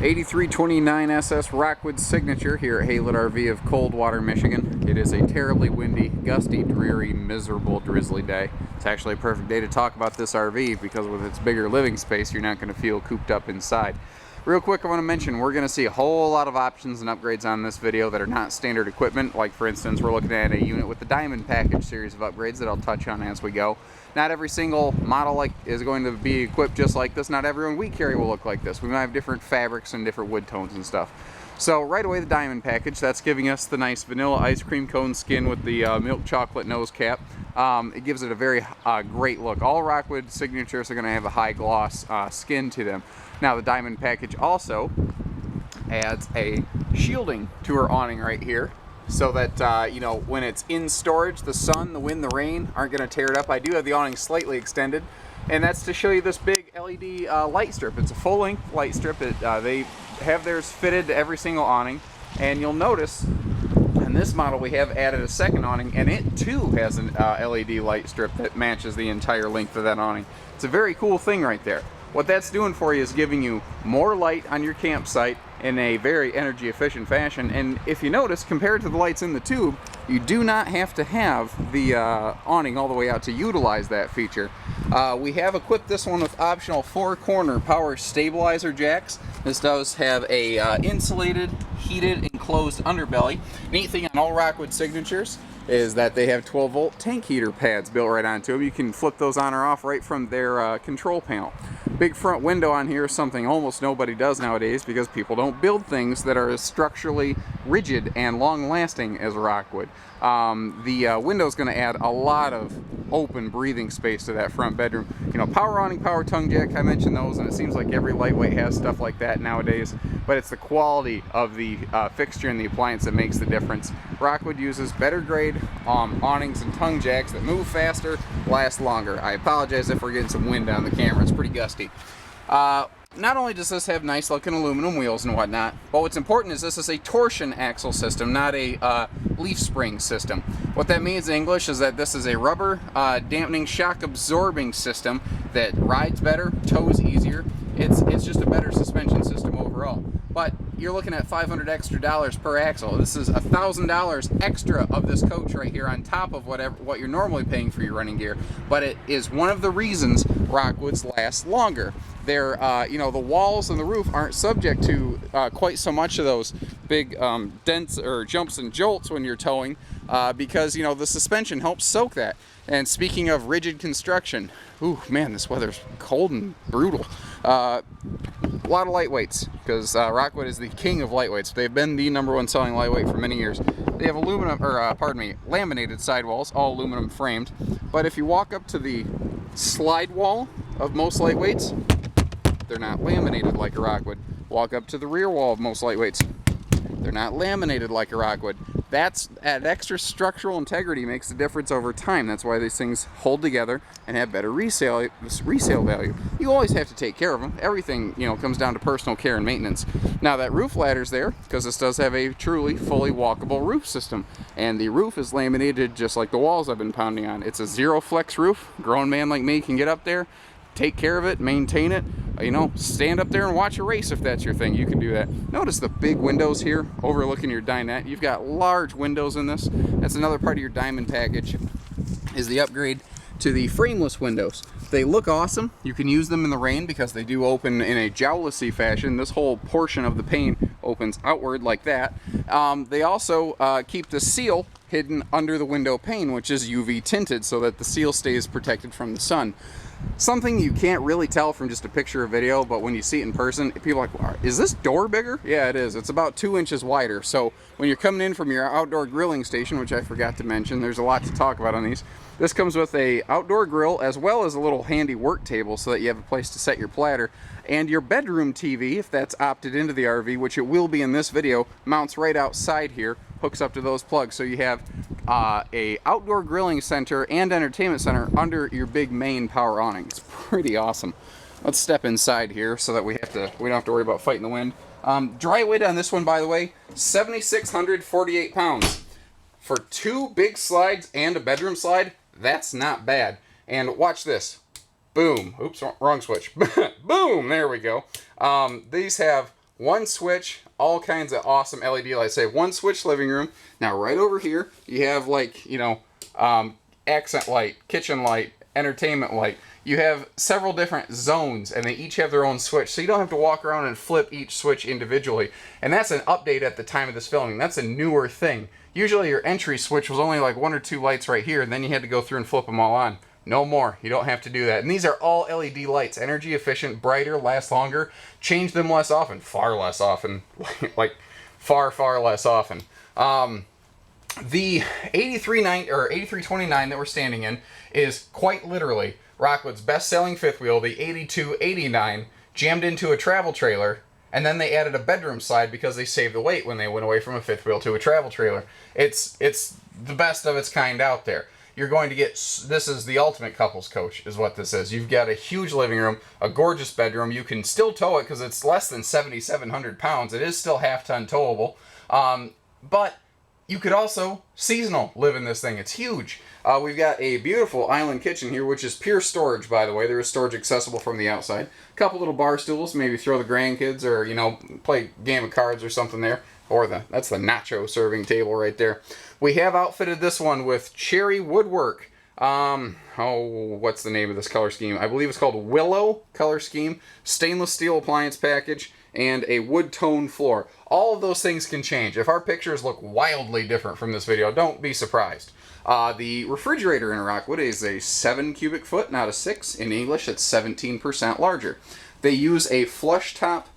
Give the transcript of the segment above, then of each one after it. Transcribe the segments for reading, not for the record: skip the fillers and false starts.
8329 SS Rockwood signature here at Haylet RV of Coldwater, Michigan. It is a terribly windy, gusty, dreary, miserable, drizzly day. It's actually a perfect day to talk about this RV because with its bigger living space, you're not going to feel cooped up inside. Real quick, I want to mention we're going to see a whole lot of options and upgrades on this video that are not standard equipment. Like for instance, we're looking at a unit with the Diamond Package series of upgrades that I'll touch on as we go. Not every single model is going to be equipped just like this. Not everyone we carry will look like this. We might have different fabrics and different wood tones and stuff. So right away, the Diamond Package, that's giving us the nice vanilla ice cream cone skin with the milk chocolate nose cap. It gives it a very great look. All Rockwood signatures are going to have a high gloss skin to them. Now the Diamond Package also adds a shielding to her awning right here, so that you know, when it's in storage, the sun, the wind, the rain aren't going to tear it up. I do have the awning slightly extended, and that's to show you this big LED light strip. It's a full-length light strip. They have theirs fitted to every single awning, and you'll notice in this model we have added a second awning, and it too has an LED light strip that matches the entire length of that awning. It's a very cool thing right there. What that's doing for you is giving you more light on your campsite in a very energy efficient fashion. And if you notice, compared to the lights in the tube, you do not have to have the awning all the way out to utilize that feature. We have equipped this one with optional 4-corner power stabilizer jacks. This does have a insulated, heated, enclosed underbelly. Neat thing on all Rockwood signatures is that they have 12-volt tank heater pads built right onto them. You can flip those on or off right from their control panel. Big front window on here is something almost nobody does nowadays because people don't build things that are as structurally rigid and long-lasting as Rockwood. The window is going to add a lot of open breathing space to that front bedroom. You know, power awning, power tongue jack, I mentioned those, and it seems like every lightweight has stuff like that nowadays, but it's the quality of the fixture and the appliance that makes the difference. Rockwood uses better grade awnings and tongue jacks that move faster, last longer. I apologize if we're getting some wind on the camera, it's pretty gusty. Not only does this have nice looking aluminum wheels and whatnot, but what's important is this is a torsion axle system, not a leaf spring system. What that means in English is that this is a rubber dampening shock absorbing system that rides better, tows easier. It's just a better suspension system overall. But you're looking at $500 extra per axle. This is $1,000 extra of this coach right here on top of what you're normally paying for your running gear. But it is one of the reasons Rockwoods last longer. They're, you know, the walls and the roof aren't subject to quite so much of those big dents or jumps and jolts when you're towing because, you know, the suspension helps soak that. And speaking of rigid construction, ooh, man, this weather's cold and brutal. A lot of lightweights, because Rockwood is the king of lightweights. They've been the #1 selling lightweight for many years. They have aluminum, or pardon me, laminated sidewalls, all aluminum framed. But if you walk up to the slide wall of most lightweights, they're not laminated like a Rockwood. Walk up to the rear wall of most lightweights, they're not laminated like a Rockwood. That extra structural integrity makes the difference over time. That's why these things hold together and have better resale value. You always have to take care of them. Everything, you know, comes down to personal care and maintenance. Now that roof ladder's there because this does have a truly fully walkable roof system, and the roof is laminated just like the walls I've been pounding on. It's a zero flex roof. A grown man like me can get up there, take care of it, maintain it, you know, stand up there and watch a race if that's your thing. You can do that. Notice the big windows here overlooking your dinette. You've got large windows in this. That's another part of your Diamond Package, is the upgrade to the frameless windows. They look awesome. You can use them in the rain because they do open in a jowlessy fashion. This whole portion of the pane opens outward like that. They also keep the seal hidden under the window pane, which is UV tinted so that the seal stays protected from the sun. Something you can't really tell from just a picture or video, but when you see it in person, people are like, is this door bigger? Yeah, it is. It's about 2 inches wider. So when you're coming in from your outdoor grilling station, which I forgot to mention, there's a lot to talk about on these. This comes with a outdoor grill as well as a little handy work table so that you have a place to set your platter. And your bedroom TV, if that's opted into the RV, which it will be in this video, mounts right outside here, hooks up to those plugs. So you have a outdoor grilling center and entertainment center under your big main power awning. It's pretty awesome. Let's step inside here so that we don't have to worry about fighting the wind. Dry weight on this one, by the way, 7,648 pounds. For 2 big slides and a bedroom slide, that's not bad. And watch this. Boom. Oops, wrong switch. Boom. There we go. These have one switch, all kinds of awesome LED lights. Say one switch living room. Now right over here, you have like, you know, accent light, kitchen light, entertainment light. You have several different zones, and they each have their own switch, so you don't have to walk around and flip each switch individually. And that's an update at the time of this filming. That's a newer thing. Usually your entry switch was only like 1 or 2 lights right here, and then you had to go through and flip them all on. No more. You don't have to do that. And these are all LED lights. Energy efficient, brighter, last longer. Change them less often. Far less often. Like, far, far less often. The 8329 that we're standing in is quite literally Rockwood's best-selling fifth wheel, the 8289, jammed into a travel trailer, and then they added a bedroom side because they saved the weight when they went away from a fifth wheel to a travel trailer. It's the best of its kind out there. You're going to get, this is the ultimate couples coach, is what this is. You've got a huge living room, a gorgeous bedroom. You can still tow it because it's less than 7,700 pounds. It is still half-ton towable, but you could also seasonal live in this thing. It's huge. We've got a beautiful island kitchen here, which is pure storage, by the way. There is storage accessible from the outside. A couple little bar stools, maybe throw the grandkids or, you know, play a game of cards or something there. Or that's the nacho serving table right there. We have outfitted this one with cherry woodwork. What's the name of this color scheme? I believe it's called Willow color scheme. Stainless steel appliance package and a wood tone floor. All of those things can change. If our pictures look wildly different from this video, don't be surprised. The refrigerator in a Rockwood is a 7 cubic foot, not a 6. In English, it's 17% larger. They use a flush top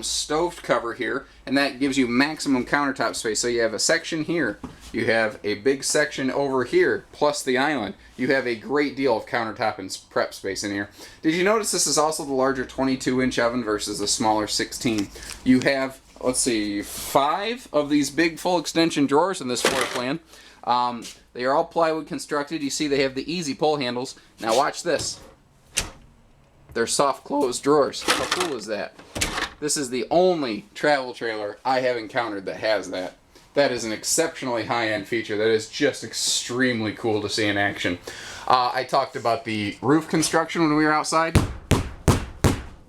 stove cover here, and that gives you maximum countertop space. So you have a section here, you have a big section over here, plus the island. You have a great deal of countertop and prep space in here. Did you notice this is also the larger 22-inch oven versus the smaller 16? You have, let's see, 5 of these big full extension drawers in this floor plan. They are all plywood constructed. You see they have the easy pull handles. Now watch this. They're soft closed drawers. How cool is that? This is the only travel trailer I have encountered that has that. That is an exceptionally high-end feature. That is just extremely cool to see in action. I talked about the roof construction when we were outside.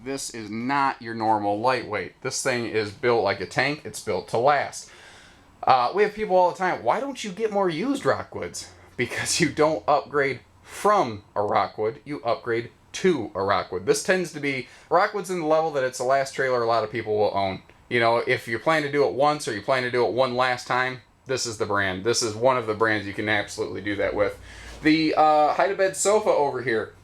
This is not your normal lightweight. This thing is built like a tank. It's built to last. We have people all the time, why don't you get more used Rockwoods? Because you don't upgrade from a Rockwood, you upgrade to a Rockwood. This tends to be, Rockwood's in the level that it's the last trailer a lot of people will own. You know, if you're planning to do it once or you plan to do it one last time, this is the brand. This is one of the brands you can absolutely do that with. The hide-a-bed sofa over here.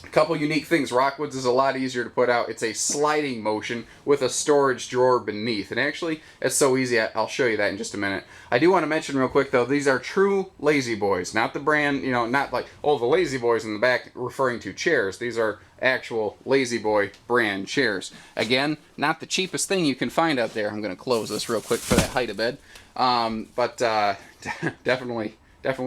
A couple unique things. Rockwood's is a lot easier to put out. It's a sliding motion with a storage drawer beneath. And actually, it's so easy, I'll show you that in just a minute. I do want to mention real quick, though, these are true Lazy Boys. Not the brand, you know, not like, oh, the Lazy Boys in the back referring to chairs. These are actual Lazy Boy brand chairs. Again, not the cheapest thing you can find out there. I'm going to close this real quick for that hide-a-bed. Definitely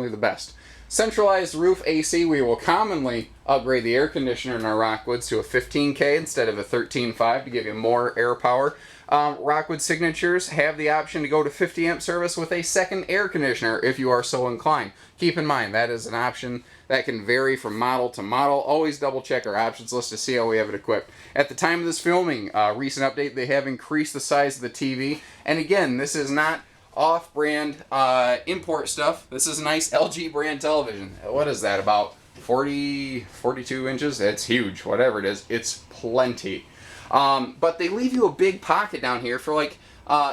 the best. Centralized roof AC, we will commonly upgrade the air conditioner in our Rockwoods to a 15K instead of a 13.5 to give you more air power. Rockwood signatures have the option to go to 50 amp service with a second air conditioner if you are so inclined. Keep in mind, that is an option that can vary from model to model. Always double check our options list to see how we have it equipped. At the time of this filming, recent update, they have increased the size of the TV. And again, this is not off-brand import stuff. This is a nice LG brand television. What is that, about 42 inches? It's huge. Whatever it is, it's plenty. But they leave you a big pocket down here for like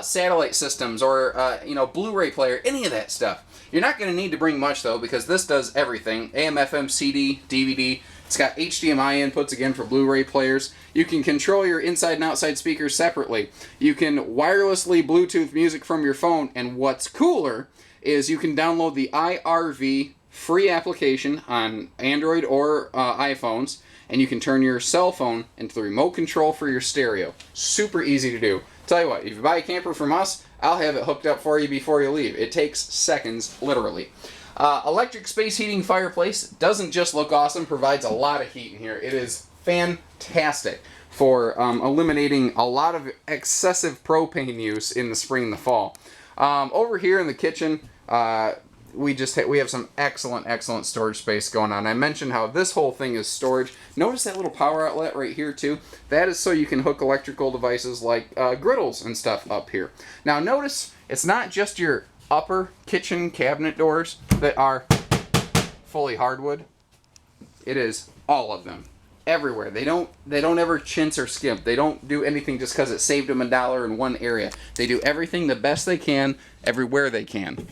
satellite systems or you know, Blu-ray player, any of that stuff. You're not going to need to bring much though, because this does everything. AM, FM, CD, DVD. It's got HDMI inputs again for Blu-ray players. You can control your inside and outside speakers separately. You can wirelessly Bluetooth music from your phone, and what's cooler is you can download the iRV free application on Android or iPhones, and you can turn your cell phone into the remote control for your stereo. Super easy to do. Tell you what, if you buy a camper from us, I'll have it hooked up for you before you leave. It takes seconds, literally. Electric space heating fireplace doesn't just look awesome, provides a lot of heat in here. It is fantastic for eliminating a lot of excessive propane use in the spring and the fall. Over here in the kitchen, we have some excellent storage space going on. I mentioned how this whole thing is storage. Notice that little power outlet right here too. That is so you can hook electrical devices like griddles and stuff up here. Now notice it's not just your upper kitchen cabinet doors that are fully hardwood. It is all of them. Everywhere. They don't ever chintz or skimp. They don't do anything just because it saved them $1 in one area. They do everything the best they can, everywhere they can.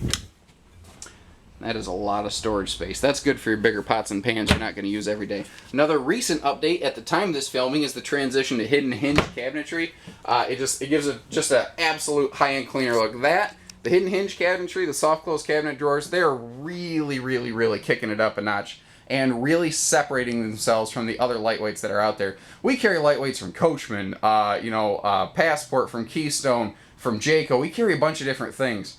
That is a lot of storage space. That's good for your bigger pots and pans you're not going to use every day. Another recent update at the time of this filming is the transition to hidden hinge cabinetry. It gives just an absolute high-end cleaner look. The hidden hinge cabinetry, the soft close cabinet drawers, they're really kicking it up a notch and really separating themselves from the other lightweights that are out there. We carry lightweights from Coachman, Passport, from Keystone, from Jayco. We carry a bunch of different things.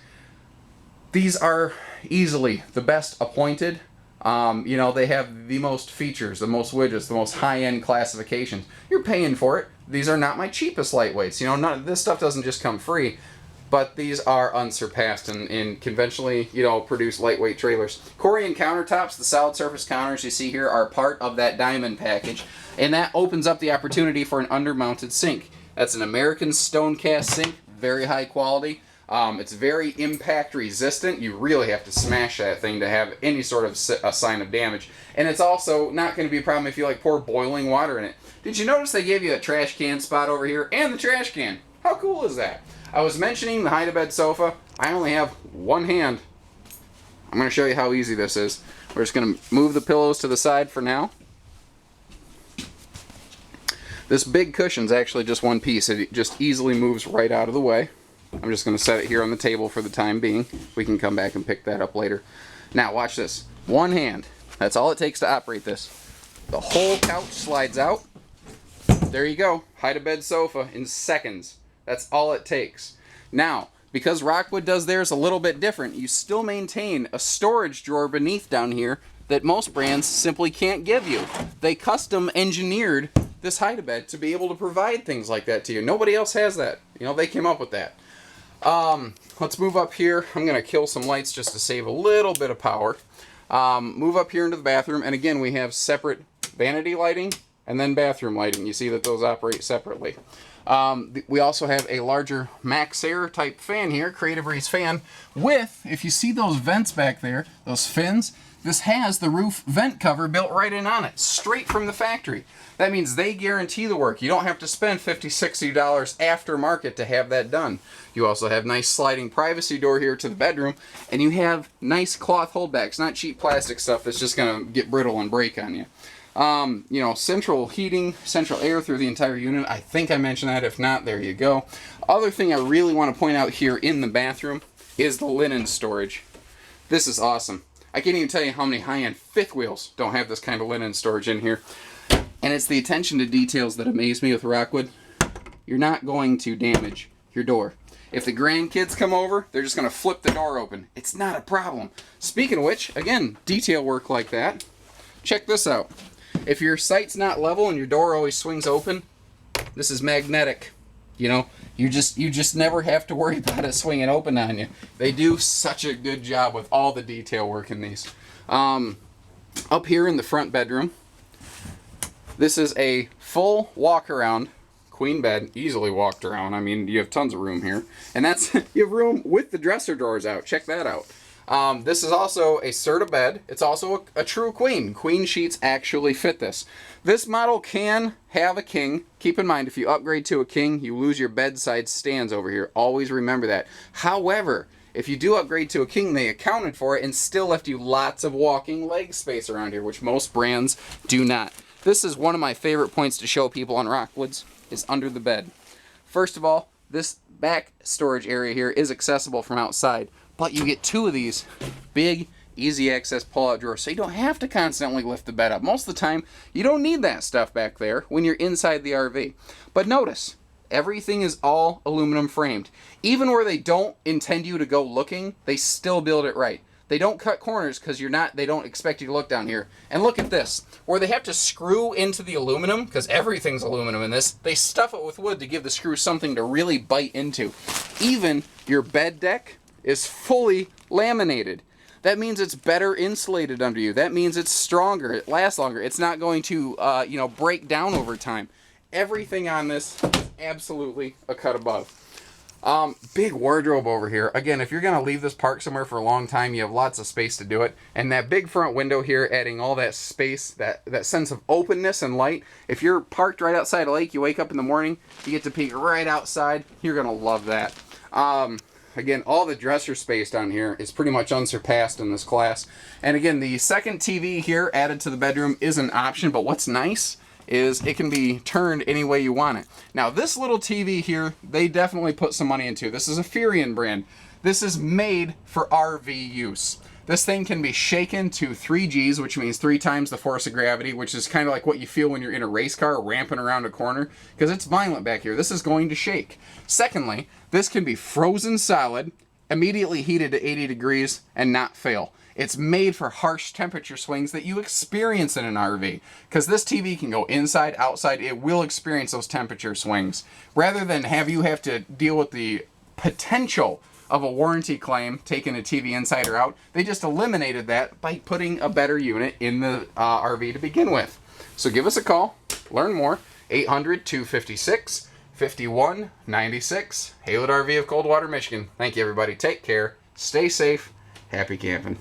These are easily the best appointed. They have the most features, the most widgets, the most high-end classifications. You're paying for it. These are not my cheapest lightweights. This stuff doesn't just come free. But these are unsurpassed in conventionally, produced lightweight trailers. Corian countertops, the solid surface counters you see here, are part of that diamond package. And that opens up the opportunity for an undermounted sink. That's an American stone cast sink, very high quality. It's very impact resistant. You really have to smash that thing to have any sort of a sign of damage. And it's also not going to be a problem if you pour boiling water in it. Did you notice they gave you a trash can spot over here and the trash can? How cool is that? I was mentioning the hide-a-bed sofa. I only have one hand. I'm going to show you how easy this is. We're just going to move the pillows to the side for now. This big cushion's actually just one piece. It just easily moves right out of the way. I'm just going to set it here on the table for the time being. We can come back and pick that up later. Now watch this. One hand. That's all it takes to operate this. The whole couch slides out. There you go. Hide-a-bed sofa in seconds. That's all it takes. Now, because Rockwood does theirs a little bit different, you still maintain a storage drawer beneath down here that most brands simply can't give you. They custom engineered this hide-a-bed to be able to provide things like that to you. Nobody else has that. They came up with that. Let's move up here. I'm going to kill some lights just to save a little bit of power. Move up here into the bathroom, and again, we have separate vanity lighting and then bathroom lighting. You see that those operate separately. We also have a larger Max Air type fan here, Creative Breeze fan, with, if you see those vents back there, those fins, this has the roof vent cover built right in on it, straight from the factory. That means they guarantee the work. You don't have to spend $50, $60 aftermarket to have that done. You also have nice sliding privacy door here to the bedroom, and you have nice cloth holdbacks, not cheap plastic stuff that's just going to get brittle and break on you. Central heating, central air through the entire unit. I think I mentioned that. If not, there you go. Other thing I really want to point out here in the bathroom is the linen storage. This is awesome. I can't even tell you how many high-end fifth wheels don't have this kind of linen storage in here. And it's the attention to details that amaze me with Rockwood. You're not going to damage your door. If the grandkids come over, they're just going to flip the door open. It's not a problem. Speaking of which, again, detail work like that. Check this out. If your site's not level and your door always swings open, this is magnetic. You just never have to worry about it swinging open on you. They do such a good job with all the detail work in these. Up here in the front bedroom, this is a full walk-around queen bed, easily walked around. I mean, you have tons of room here. And you have room with the dresser drawers out. Check that out. This is also a Serta bed. It's also a true queen. Queen sheets actually fit this. This model can have a king. Keep in mind, if you upgrade to a king, you lose your bedside stands over here. Always remember that. However, if you do upgrade to a king, they accounted for it and still left you lots of walking leg space around here, which most brands do not. This is one of my favorite points to show people on Rockwoods, is under the bed. First of all, this back storage area here is accessible from outside. But you get two of these big, easy access pull-out drawers, so you don't have to constantly lift the bed up. Most of the time, you don't need that stuff back there when you're inside the RV. But notice, everything is all aluminum framed. Even where they don't intend you to go looking, they still build it right. They don't cut corners because they don't expect you to look down here. And look at this, where they have to screw into the aluminum, because everything's aluminum in this, they stuff it with wood to give the screw something to really bite into. Even your bed deck is fully laminated. That means it's better insulated under you. That means it's stronger. It lasts longer. It's not going to, break down over time. Everything on this is absolutely a cut above. Big wardrobe over here. Again, if you're going to leave this parked somewhere for a long time, you have lots of space to do it. And that big front window here, adding all that space, that sense of openness and light. If you're parked right outside a lake, you wake up in the morning, you get to peek right outside. You're going to love that. Again, all the dresser space down here is pretty much unsurpassed in this class. And again, the second TV here added to the bedroom is an option, but what's nice is it can be turned any way you want it. Now, this little TV here, they definitely put some money into. This is a Furion brand. This is made for RV use. This thing can be shaken to 3 Gs, which means 3 times the force of gravity, which is kind of like what you feel when you're in a race car ramping around a corner, because it's violent back here. This is going to shake. Secondly, this can be frozen solid, immediately heated to 80 degrees, and not fail. It's made for harsh temperature swings that you experience in an RV, because this TV can go inside, outside. It will experience those temperature swings. Rather than have to deal with the potential of a warranty claim taking a TV inside or out, they just eliminated that by putting a better unit in the RV to begin with. So give us a call, learn more, 800-256-5196, Haylett RV of Coldwater, Michigan. Thank you, everybody. Take care, stay safe, happy camping.